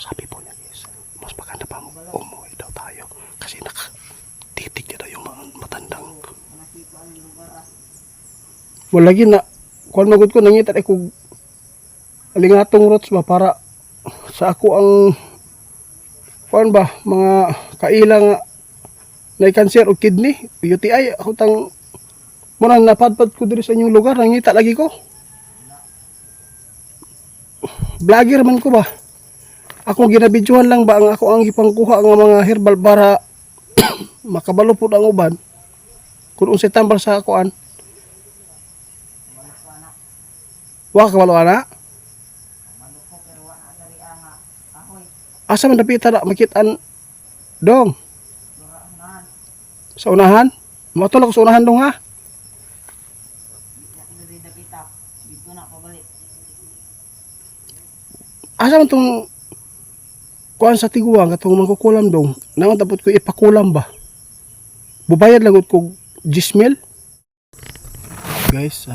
Sabi po niya guys, mas maganda pa umuwi daw tayo kasi nakatitig niya daw yung mga matandang. Wala lagi na kung magod ko nangita ay kung alingatong roots ba para sa ako ang kuan ba mga kailang na cancer o kidney UTI ako tang muna napadpad ko diri sa inyong lugar nangita lagi ko. Vlogger man ko ba? Ako ginabidyohan lang ba ang ako ang ipangkuha ng mga herbal para makabalo po ang uban. Kung unsay tambal sa kuan. Wa ka kabalo ana? Asa man dapita na makitaan dong? Sa unahan? Matulog sa unahan dong ha? Asa man tong kuan sa tiguang katong mangkukulam dong. Naman tapos ko ipakulam ba? Bubayad lang ko 10,000. Guys,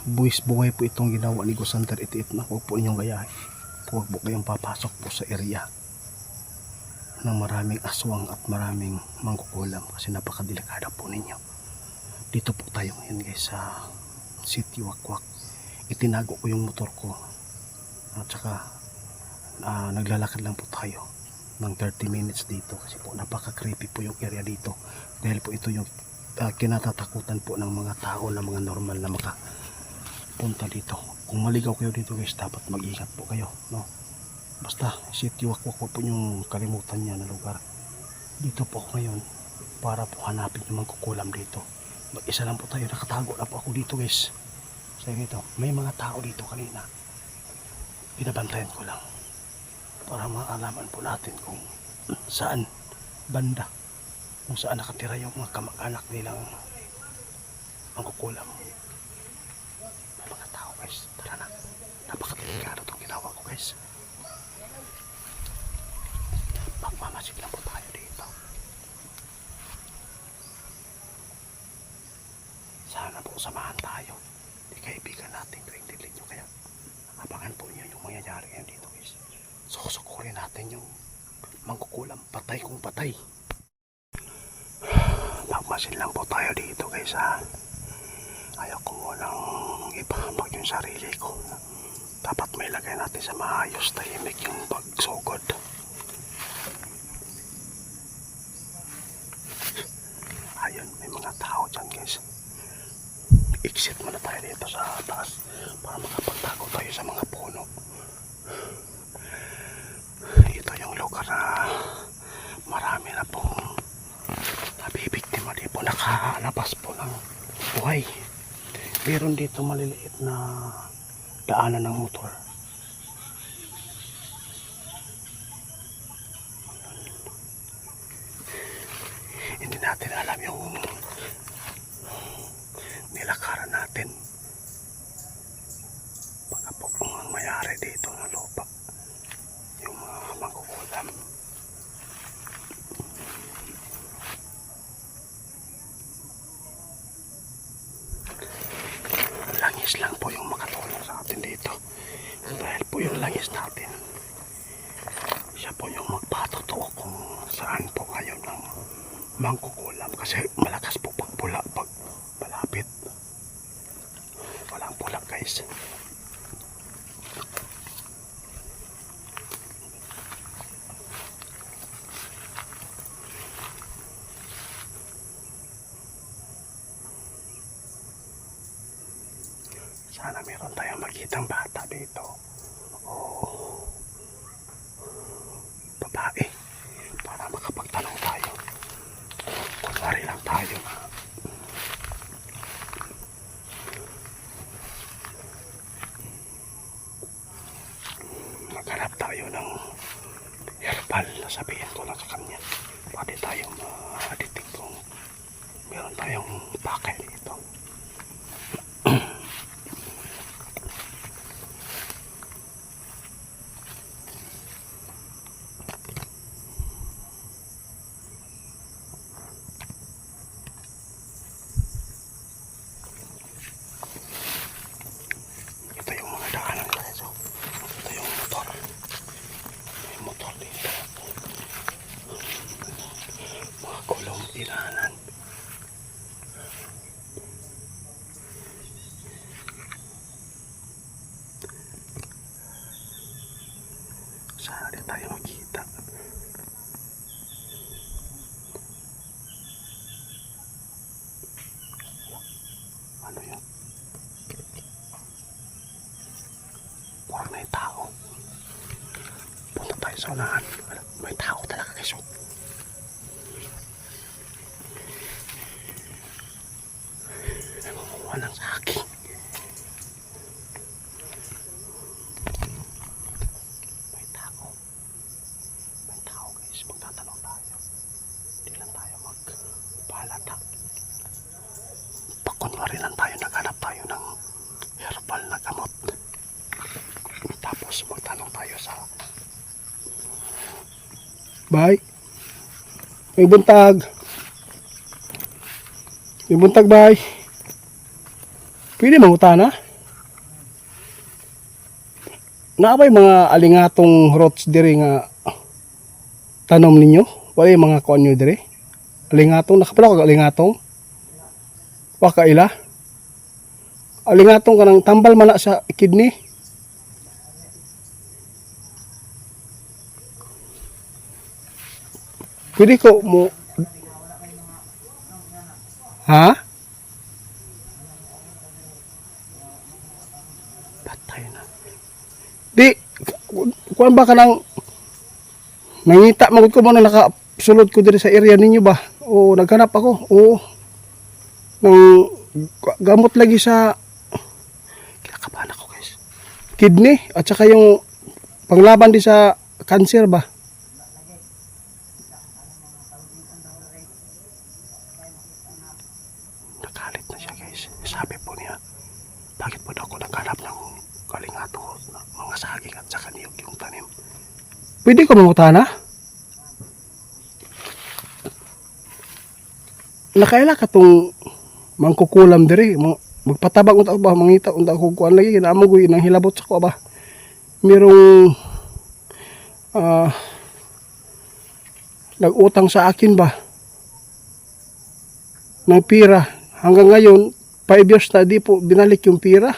buwis bungay po itong ginawa ni Gosanter itiit na huwag po inyong gayahin. Huwag po kayong papasok po sa area ng maraming aswang at maraming mangkukulam kasi napakadelikada po ninyo. Dito po tayo ngayon guys sa City Wakwak. Itinago ko yung motor ko at saka naglalakad lang po tayo ng 30 minutes dito kasi po napaka creepy po yung area dito dahil po ito yung kinatatakutan po ng mga tao na mga normal na makapunta dito. Kung maligaw kayo dito guys dapat mag-ingat po kayo, no? Basta City Wakwak po yung kalimutan niya na lugar. Dito po ako ngayon para po hanapin yung mangkukulam dito. Mag-isa lang po tayo, nakatago na po ako dito guys. So dito, may mga tao dito kanina. Binabantayan ko lang para maalaman po natin kung saan banda, kung saan nakatira yung mga kamag-anak nilang mangkukulam. May mga tao guys, tara na. Napakadelikado itong ginawa ko guys. Magmamasig lang po tayo dito. Sana po samahan tayo. Di kaibigan natin tuwing dilim nyo kaya abangan po nyo yung mangyayari ngayon dito guys. Susukurin natin yung mangkukulam, patay kung patay. Magmasin lang po tayo dito guys ha. Ayaw ko munang ipahamag yung sarili ko. Dapat may lagay natin sa maayos, tahimik yung pagsugod. Ayun, may mga tao dyan guys. Exit muna tayo dito sa taas para makapagtago tayo sa mga puno. Ito yung lugar na marami na pong nabibiktima, di po nakalabas po ng buhay. Meron dito maliliit na daanan ng motor. Hindi natin alam yung nilakaran natin. Baka po ang mayari dito na lupa yung mga mangkukulam. Langis lang po yung makatulong sa atin dito dahil po yung langis natin siya po yung magpatotoo kung saan po kayo ng mangkukulam kasi malakas po pag pula pag malapit. Walang pula guys. Sana meron tayong makitang bata dito o babae para makapagtanong tayo. Kunwari lang tayo na maghanap tayo ng herbal na sabihin ko lang sa kanya. Pwede tayong ma-detect kung meron tayong pakay dito. Ito yung mga daanan guys. Ito yung motor. May motor ginahanan. Saan tayo makita? Ano yun? Parang may tao. Punta tayo sa unahan. May tao talaga guys. Nangunguha ng saging. May tao. May tao guys. Magtatanong tayo. Hindi lang tayo magpalata. Pakunwari lang tayo. Naghanap tayo ng herbal na gamot. Tapos magtanong tayo sa Bay. May buntag. May buntag, bay. Pwede mangutana? Naabay mga alingatong roots diri nga tanom ninyo? Wala yung mga kuan nyo diri? Alingatong, nakapala ko alingatong? Wakaila? Alingatong kanang tambal man na sa kidney? Pwede ko mo... Ha? Patay na. Di, kuan ba ka nang... Nangita, magod ko mo na nakasulod ko diri sa area ninyo ba? O, naghanap ako. Oo. Nang gamot lagi sa... Kinakabahan ako guys. Kidney, at saka yung panglaban di sa cancer ba? Nagalit na siya guys. Sabi po niya, bakit po daw ako naghanap ng kalingato na mga saging at saka niyog yung tanim. Pwede ko mangutana? Nakaila ka tong mangkukulam diri. Magpatabang unta ba, mangita unta ko kuan lagi. Kinaamang ko yun ang hilabot sa ko ba. Merong nag-utang sa akin ba ng pira. Hanggang ngayon 5 years na di po binalik yung pira.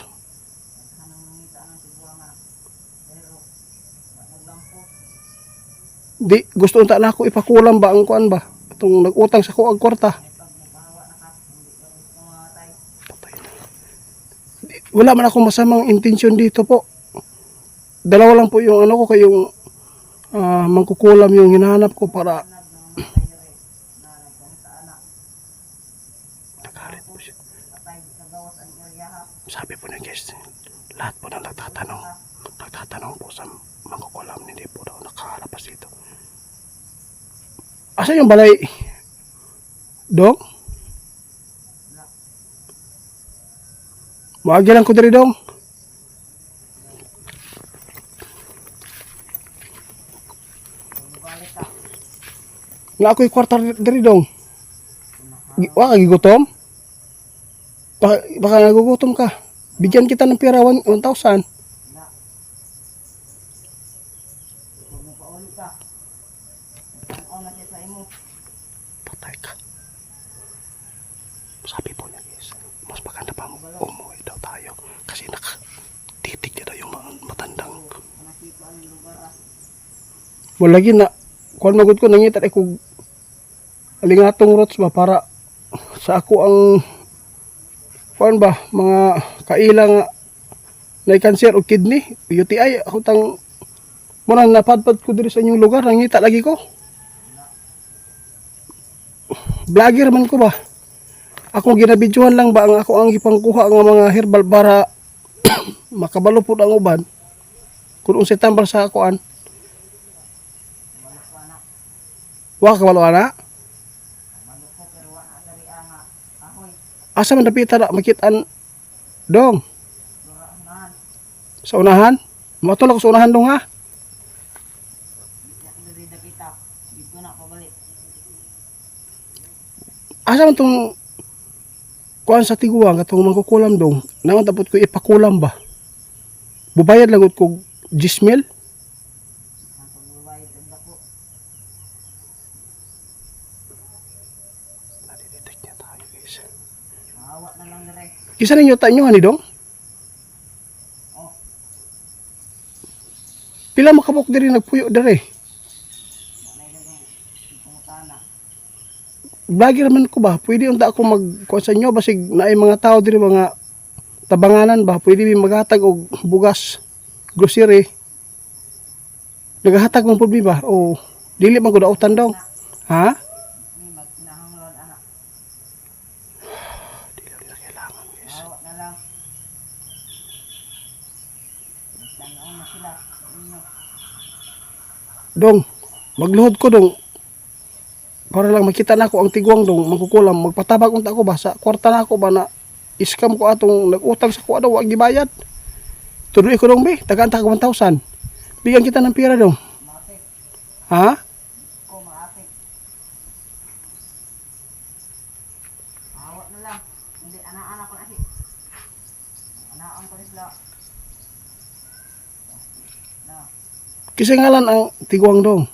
Di gusto unta na ako ipakulam ba ang kuan ba itong nag-utang sa ko ang kwarta. Wala man akong masamang intensyon dito po. Dalawa lang po yung ano ko kayong mangkukulam yung hinahanap ko para nagalit po siya. Sabi po niya guys, lahat po na nagtatanong po sa mangkukulam, hindi po daw nakahalapas dito. Asa yung balay? Dong? Maagilan ko diri dong. Nga ako'y kwarta diri dong. Waka gigutom? Baka nagugutom ka. Bigyan kita ng pera 1,000. Patay ka. Sabi po niya guys, mas maganda pa umuwi daw tayo. Kasi nakatitig niya daw yung matandang. Wala lagi na. Kuan magod ko nangita ko alingatong roots ba para sa ako ang kuan ba mga kailang na cancer o kidney, UTI ako tang muna napadpad ko diri sa inyong lugar, nangita lagi ko. Vlogger man ko ba? Ako ginabidyohan lang ba ang ako ang ipangkuha ang mga herbal para makabalo po ang uban. Kung unsay tambal sa kuan. Wa kabalo ana? Asa man dapita na makitaan dong? Sa unahan? Matulog sa unahan dong ha? Asa man tong kuan sa tiguang katong mangkukulam dong? Naman tapos ko ipakulam ba? Bubayad lang ko 10,000? Kisa ninyo ta inyo ani dong? Pila makabuk diri nagpuyo diri. Vlogger man ko ba? Pwede unta ako magkuha sa inyo basig naay mga tao diri mga tabanganan ba? Pwede mi maghatag og bugas, grocery. Nagahatag man pud mi ba? O dili man ko dautan daw. Ha? Dili na kailangan, guys. Dong, magluhod ko dong. Para lang makita na ako ang tigwang dong, magkukulam, magpatabag unta ko ba sa kwarta na ako ba na iskam ko atong nag-utang sa kuha daw, wag gibayad. Tuloy ko dong be, tagaan ta 1,000. Bigyan kita ng pera dong. Ha? Kisay ngalan ang tigwang dong.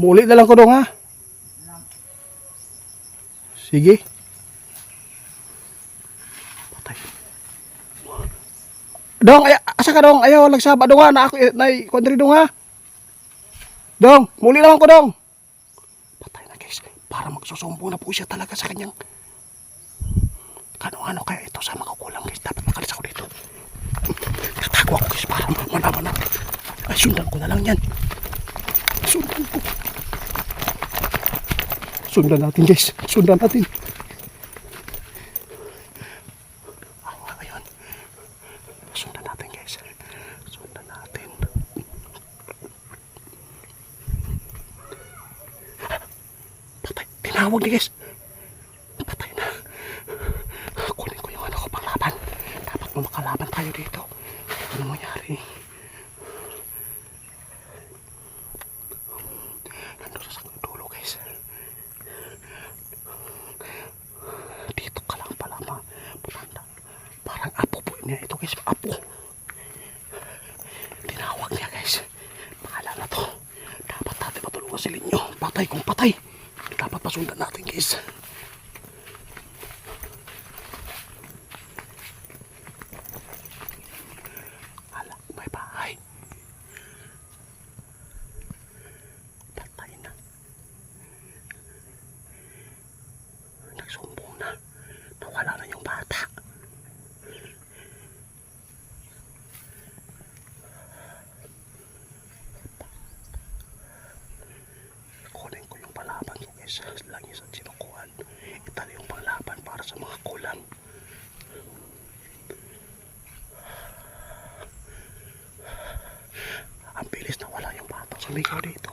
Muli na lang ko dong ha. Sige. Patay. Dong, asa ka dong? Ayaw lagsaba dong ha. Na ako nay kontri dong ha. Dong, muli naman ko dong. Patay na guys. Para magsusumbong na po siya talaga sa kanyang ano kaya ito sa makukulang guys. Dapat makalis ako dito. Natago ako guys para malaman natin. Ay, sundan ko na lang yan. Sundan ko. Sundan natin guys. Sundan natin. Ayun. Sundan natin guys. Sundan natin. Patay. Tinawag ni guys. Patay na. Kunin ko yung ano ko pang laban. Dapat mo makalaban tayo dito. Ano mangyari? Nandun sa dulo guys. Dito ka lang pala matanda. Parang apo po niya ito guys. Apo. Tinawag niya guys. Bahala na to. Dapat natin matulungan si Linyo. Patay kung patay. Dapat pasundan natin guys. Hala, may bahay. Patay na. Nagsumbong na. Nawala na yung bata. Kunin ko yung palaban ko guys. Langis at sinukuhan. Itali yung palaban para sa mga kulang. Ang bilis na wala yung bata. Sumigaw dito.